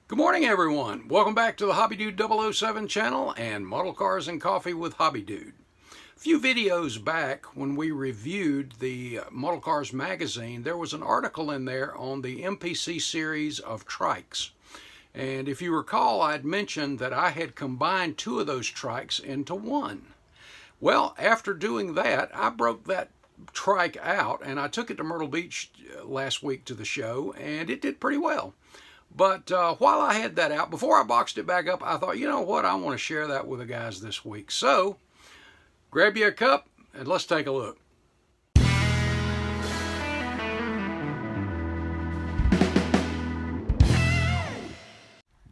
Good morning, everyone. Welcome back to the Hobbydude 007 channel and Model Cars and Coffee with Hobbydude. A few videos back when we reviewed the Model Cars magazine, there was an article in there on the MPC series of Trikes. And if you recall, I'd mentioned that I had combined two of those Trikes into one. Well, after doing that, I broke that Trike out and I took it to Myrtle Beach last week to the show, and it did pretty well. But while I had that out, before I boxed it back up, I thought, you know what, I want to share that with the guys this week. So, grab you a cup and let's take a look.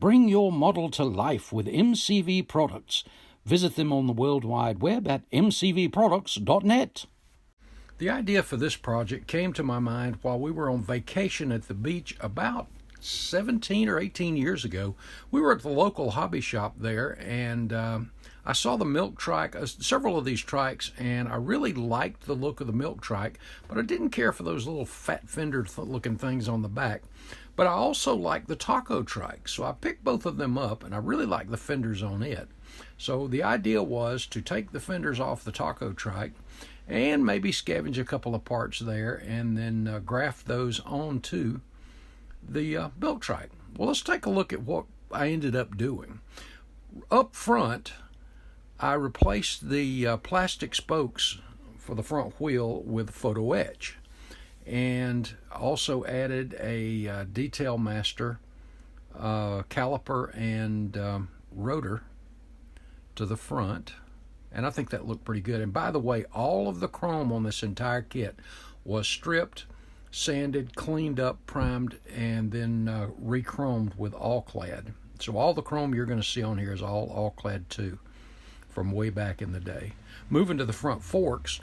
Bring your model to life with MCV products. Visit them on the World Wide Web at mcvproducts.net. The idea for this project came to my mind while we were on vacation at the beach about 17 or 18 years ago. We were at the local hobby shop there, and I saw the milk trike, several of these trikes, and I really liked the look of the milk trike, but I didn't care for those little fat fender looking things on the back. But I also liked the taco trike, so I picked both of them up, and I really liked the fenders on it. So the idea was to take the fenders off the taco trike and maybe scavenge a couple of parts there and then graft those onto the milk trike. Well, let's take a look at what I ended up doing. Up front, I replaced the plastic spokes for the front wheel with photo etch, and also added a Detail Master caliper and rotor to the front, and I think that looked pretty good. And by the way, all of the chrome on this entire kit was stripped, sanded, cleaned up, primed, and then re-chromed with all-clad. So all the chrome you're going to see on here is all all-clad too, from way back in the day. Moving to the front forks,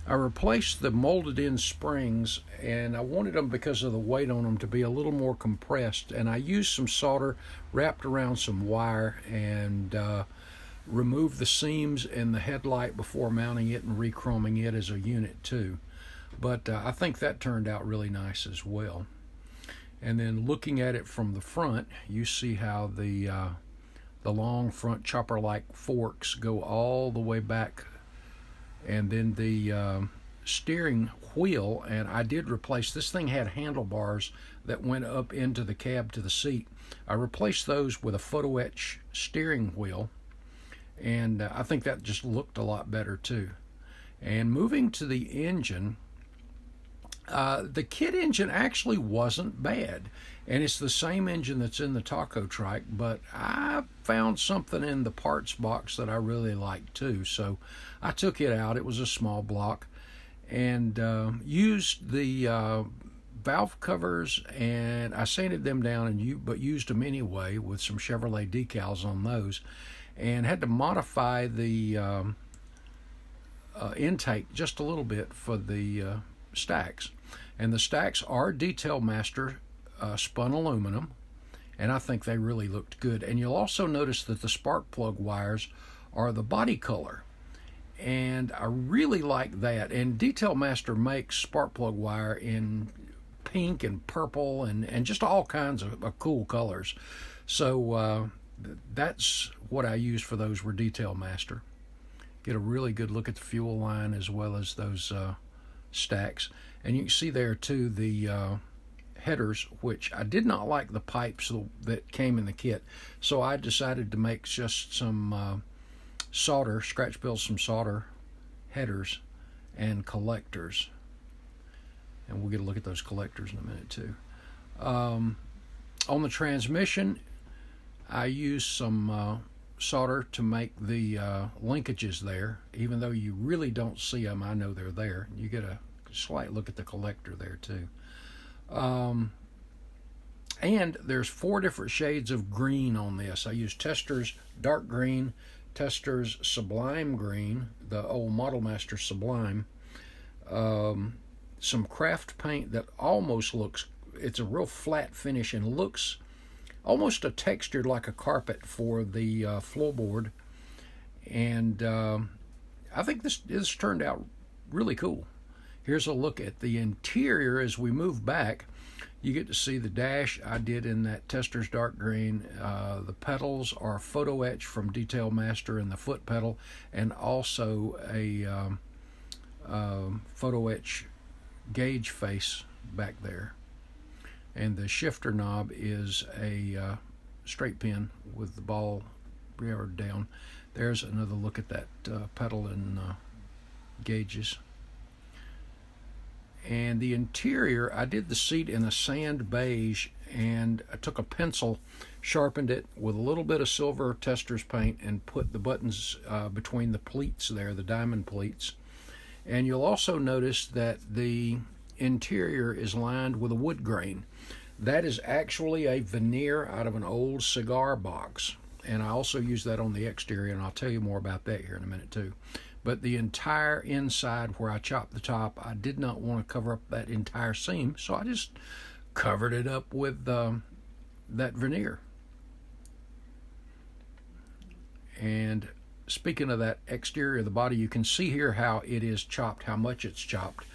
I replaced the molded-in springs, and I wanted them, because of the weight on them, to be a little more compressed. And I used some solder, wrapped around some wire, and removed the seams in the headlight before mounting it and re-chroming it as a unit too. But I think that turned out really nice as well. And then looking at it from the front, you see how the long front chopper-like forks go all the way back, and then the steering wheel, and I did replace, this thing had handlebars that went up into the cab to the seat. I replaced those with a photo etch steering wheel, and I think that just looked a lot better too. And moving to the engine, the kit engine actually wasn't bad, and it's the same engine that's in the taco trike, but I found something in the parts box that I really liked too, so I took it out. It was a small block, and used the valve covers, and I sanded them down, but used them anyway with some Chevrolet decals on those, and had to modify the intake just a little bit for the stacks. And the stacks are Detail Master spun aluminum, and I think they really looked good. And you'll also notice that the spark plug wires are the body color, and I really like that. And Detail Master makes spark plug wire in pink and purple and just all kinds of cool colors. So that's what I used for those, were Detail Master. Get a really good look at the fuel line as well as those stacks. And you can see there too the headers, which I did not like the pipes that came in the kit, so I decided to make just some solder, scratch build some solder headers and collectors, and we'll get a look at those collectors in a minute too. On the transmission, I used some solder to make the linkages there. Even though you really don't see them, I know they're there. You get a slight look at the collector there too. And there's 4 different shades of green on this. I used Tester's dark green, Tester's sublime green, the old Model Master Sublime, some craft paint that almost looks, it's a real flat finish and looks almost a textured like a carpet for the floorboard, and I think this turned out really cool. Here's a look at the interior as we move back. You get to see the dash I did in that Tester's dark green. The pedals are photo etched from Detail Master in the foot pedal, and also a photo etch gauge face back there. And the shifter knob is a straight pin with the ball railed down. There's another look at that pedal and gauges. And the interior, I did the seat in a sand beige, and I took a pencil, sharpened it with a little bit of silver Tester's paint, and put the buttons between the pleats there, the diamond pleats. And you'll also notice that the interior is lined with a wood grain. That is actually a veneer out of an old cigar box. And I also use that on the exterior, and I'll tell you more about that here in a minute too. But the entire inside where I chopped the top, I did not want to cover up that entire seam, so I just covered it up with that veneer. And speaking of that exterior of the body, you can see here how it is chopped, how much it's chopped.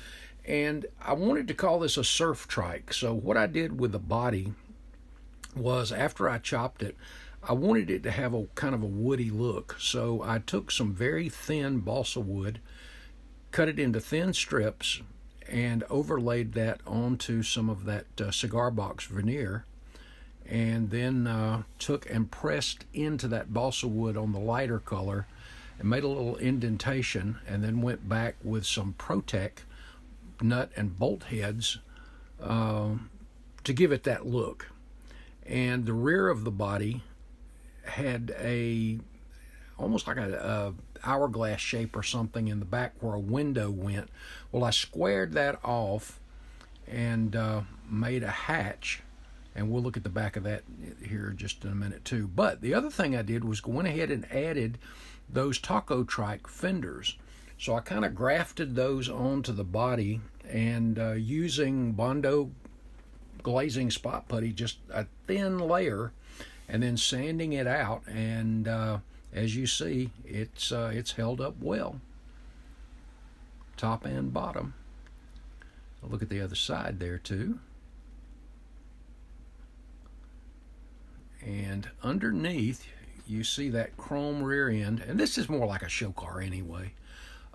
And I wanted to call this a surf trike. So what I did with the body was, after I chopped it, I wanted it to have a kind of a woody look. So I took some very thin balsa wood, cut it into thin strips, and overlaid that onto some of that cigar box veneer, and then took and pressed into that balsa wood on the lighter color and made a little indentation, and then went back with some Protec nut and bolt heads to give it that look. And the rear of the body had almost like a hourglass shape or something in the back where a window went. Well, I squared that off and made a hatch, and we'll look at the back of that here just in a minute too. But the other thing I did was go ahead and added those Taco Trike fenders. So I kind of grafted those onto the body, and using Bondo glazing spot putty, just a thin layer, and then sanding it out, and as you see, it's held up well, top and bottom. I'll look at the other side there too. And underneath, you see that chrome rear end, and this is more like a show car anyway.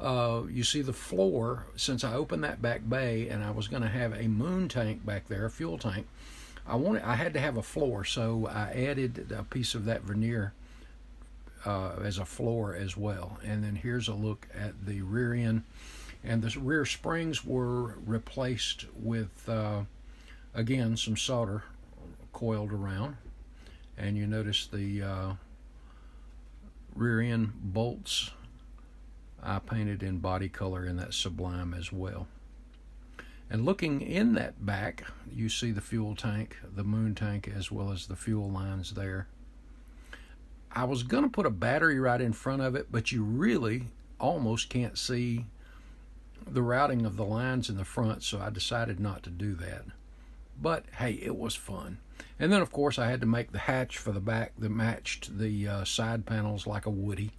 You see the floor. Since I opened that back bay and I was going to have a moon tank back there, a fuel tank, I had to have a floor, so I added a piece of that veneer as a floor as well. And then here's a look at the rear end, and the rear springs were replaced with again some solder coiled around, and you notice the rear end bolts I painted in body color in that Sublime as well. And looking in that back, you see the fuel tank, the moon tank, as well as the fuel lines there. I was going to put a battery right in front of it, but you really almost can't see the routing of the lines in the front, so I decided not to do that. But hey, it was fun. And then of course I had to make the hatch for the back that matched the side panels like a Woody.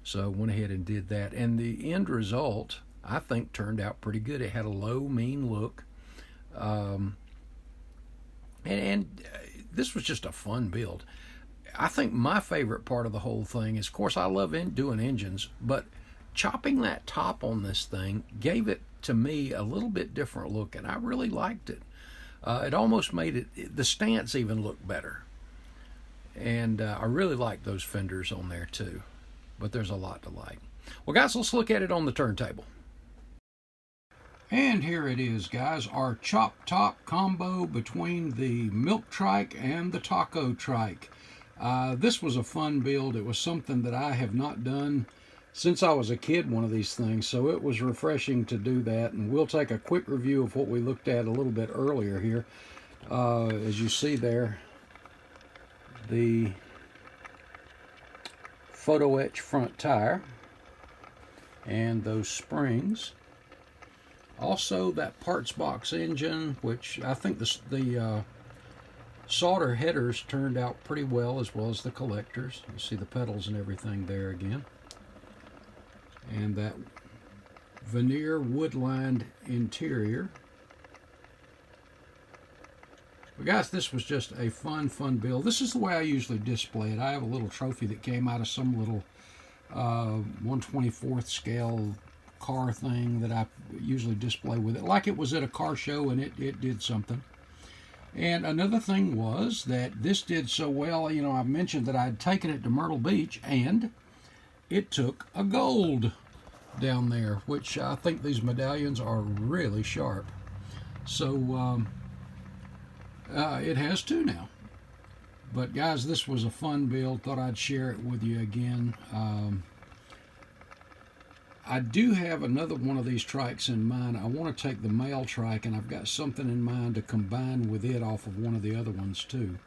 So I went ahead and did that, and the end result, I think, turned out pretty good. It had a low, mean look, and this was just a fun build. I think my favorite part of the whole thing is, of course, I love doing engines, but chopping that top on this thing gave it, to me, a little bit different look, and I really liked it. It almost made the stance even look better, and I really like those fenders on there too. But there's a lot to like. Well, guys, let's look at it on the turntable. And here it is, guys, our chop top combo between the Milk Trike and the Taco Trike. This was a fun build. It was something that I have not done since I was a kid, one of these things, so it was refreshing to do that. And we'll take a quick review of what we looked at a little bit earlier here. As you see there, the photo etch front tire and those springs. Also that parts box engine, which I think the solder headers turned out pretty well, as well as the collectors. You see the pedals and everything there again. And that veneer wood-lined interior. But guys, this was just a fun build. This is the way I usually display it. I have a little trophy that came out of some little 1/24th scale car thing that I usually display with it, like it was at a car show, and it did something. And another thing was that this did so well, you know, I mentioned that I had taken it to Myrtle Beach, and it took a gold down there, which I think these medallions are really sharp. So it has two now. But guys, this was a fun build. Thought I'd share it with you again. I do have another one of these trikes in mind. I want to take the male trike, and I've got something in mind to combine with it off of one of the other ones too.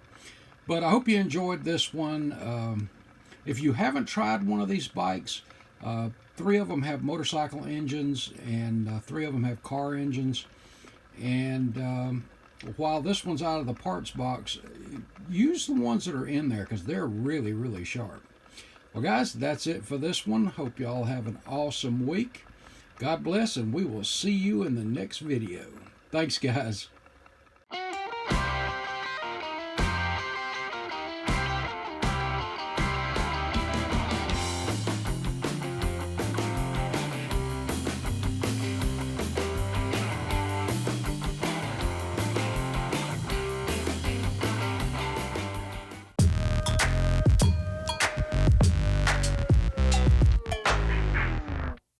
But I hope you enjoyed this one. If you haven't tried one of these bikes, 3 of them have motorcycle engines, and 3 of them have car engines. And while this one's out of the parts box, use the ones that are in there, because they're really sharp. Well, guys, that's it for this one. Hope you all have an awesome week. God bless, and we will see you in the next video. Thanks, guys.